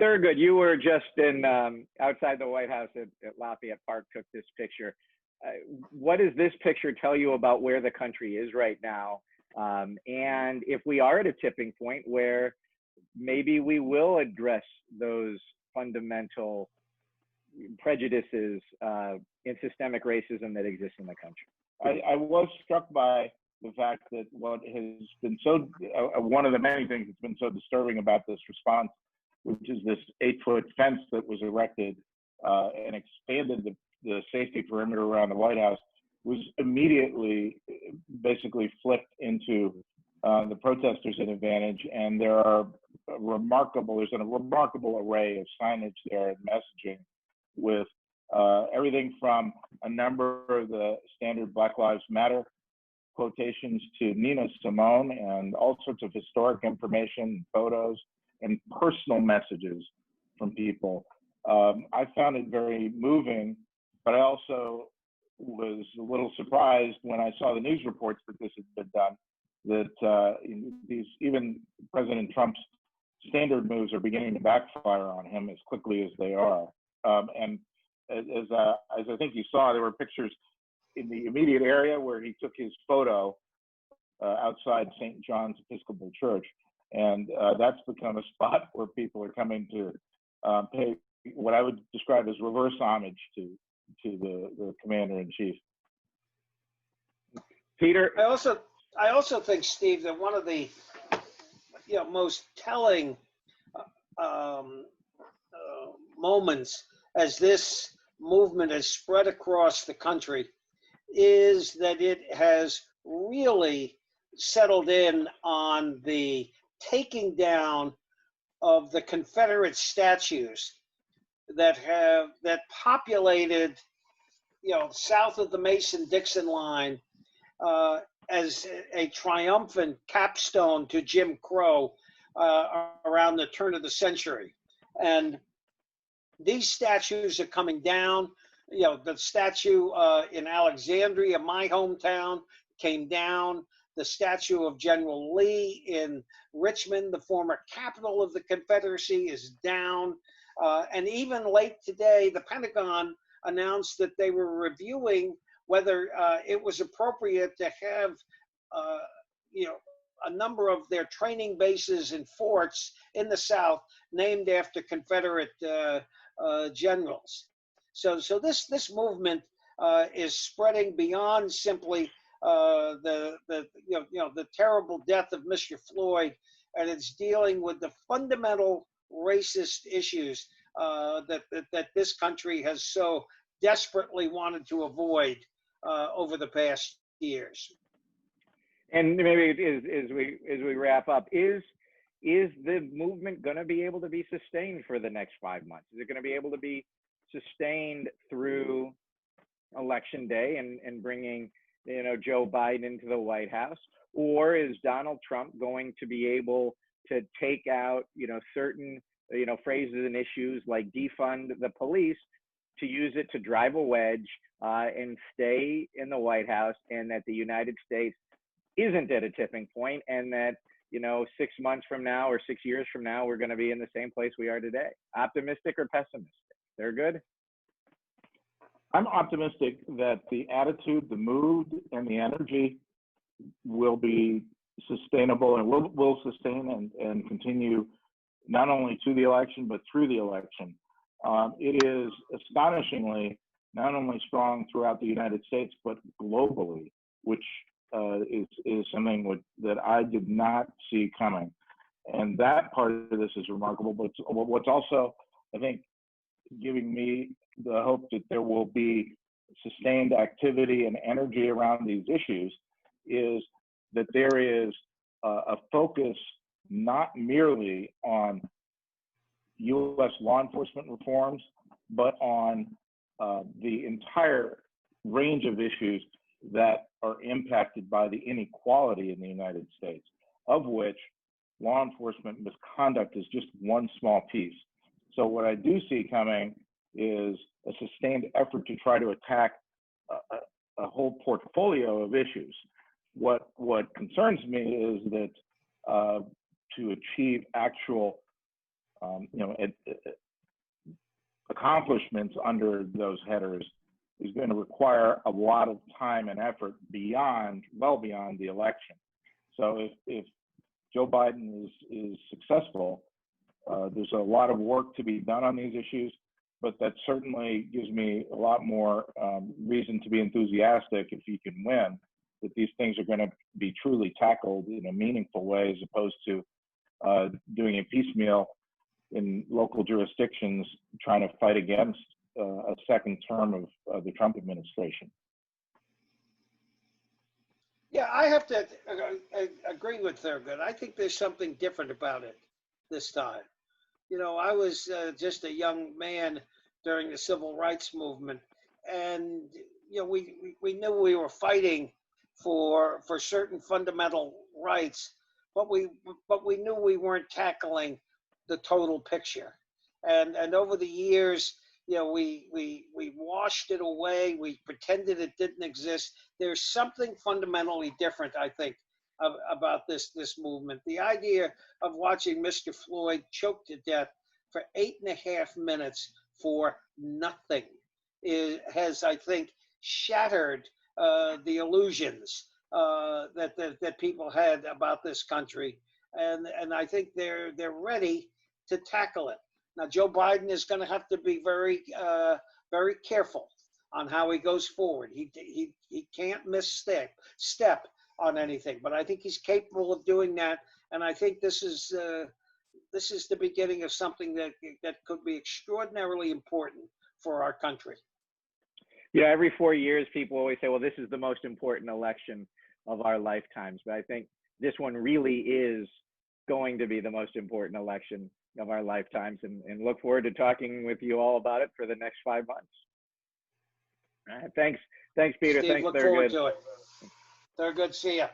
Thurgood, you were just in outside the White House at Lafayette Park, took this picture. What does this picture tell you about where the country is right now? And if we are at a tipping point where maybe we will address those fundamental prejudices in systemic racism that exists in the country. I was struck by the fact that what has been so, one of the many things that's been so disturbing about this response, which is this 8-foot fence that was erected and expanded the safety perimeter around the White House, was immediately basically flipped into the protesters' an advantage. And there's a remarkable array of signage there and messaging with everything from a number of the standard Black Lives Matter quotations to Nina Simone and all sorts of historic information, photos, and personal messages from people. I found it very moving, but I also was a little surprised when I saw the news reports that this had been done, that even President Trump's standard moves are beginning to backfire on him as quickly as they are. And as I think you saw, there were pictures in the immediate area where he took his photo outside St. John's Episcopal Church. And that's become a spot where people are coming to pay what I would describe as reverse homage to the commander-in-chief. Peter? I also think, Steve, that one of the most telling moments as this movement has spread across the country is that it has really settled in on the taking down of the Confederate statues that populated, south of the Mason-Dixon line as a triumphant capstone to Jim Crow around the turn of the century. And these statues are coming down. The statue in Alexandria, my hometown, came down. The statue of General Lee in Richmond, the former capital of the Confederacy, is down. And even late today, the Pentagon announced that they were reviewing whether it was appropriate to have, a number of their training bases and forts in the South named after Confederate generals. So this movement is spreading beyond simply the terrible death of Mr. Floyd, and it's dealing with the fundamental racist issues that this country has so desperately wanted to avoid over the past years. And maybe as we wrap up, is the movement going to be able to be sustained for the next 5 months? Is it going to be able to be sustained through Election Day and bringing Joe Biden into the White House, or is Donald Trump going to be able to take out certain phrases and issues like defund the police, to use it to drive a wedge and stay in the White House, and that the United States isn't at a tipping point, and that 6 months from now or 6 years from now we're going to be in the same place we are today? Optimistic or pessimistic? They're good. I'm optimistic that the attitude, the mood, and the energy will be sustainable and will sustain and continue not only to the election but through the election. It is astonishingly not only strong throughout the United States but globally, which is something that I did not see coming. And that part of this is remarkable. But what's also, I think, giving me the hope that there will be sustained activity and energy around these issues is that there is a focus not merely on U.S. law enforcement reforms, but on the entire range of issues that are impacted by the inequality in the United States, of which law enforcement misconduct is just one small piece. So what I do see coming is a sustained effort to try to attack a whole portfolio of issues. What concerns me is that to achieve actual accomplishments under those headers is going to require a lot of time and effort well beyond the election. So if Joe Biden is successful, there's a lot of work to be done on these issues, but that certainly gives me a lot more reason to be enthusiastic if he can win, that these things are going to be truly tackled in a meaningful way as opposed to doing it piecemeal in local jurisdictions trying to fight against a second term of the Trump administration. Yeah, I have to agree with Thurgood. I think there's something different about it this time. You know, I was just a young man during the civil rights movement, and you know, we knew we were fighting for certain fundamental rights, but we knew we weren't tackling the total picture. And over the years, you know, we washed it away. We pretended it didn't exist. There's something fundamentally different, I think, about this movement. The idea of watching Mr. Floyd choked to death for 8.5 minutes for nothing has, I think, shattered the illusions that people had about this country, and I think they're ready to tackle it. Now, Joe Biden is going to have to be very careful on how he goes forward. He can't misstep on anything, but I think he's capable of doing that, and I think this is the beginning of something that could be extraordinarily important for our country. Yeah, every 4 years, people always say, well, this is the most important election of our lifetimes. But I think this one really is going to be the most important election of our lifetimes, and look forward to talking with you all about it for the next 5 months. All right, thanks, Peter. Steve, thanks, look Thurgood. forward to it. Thurgood, see ya.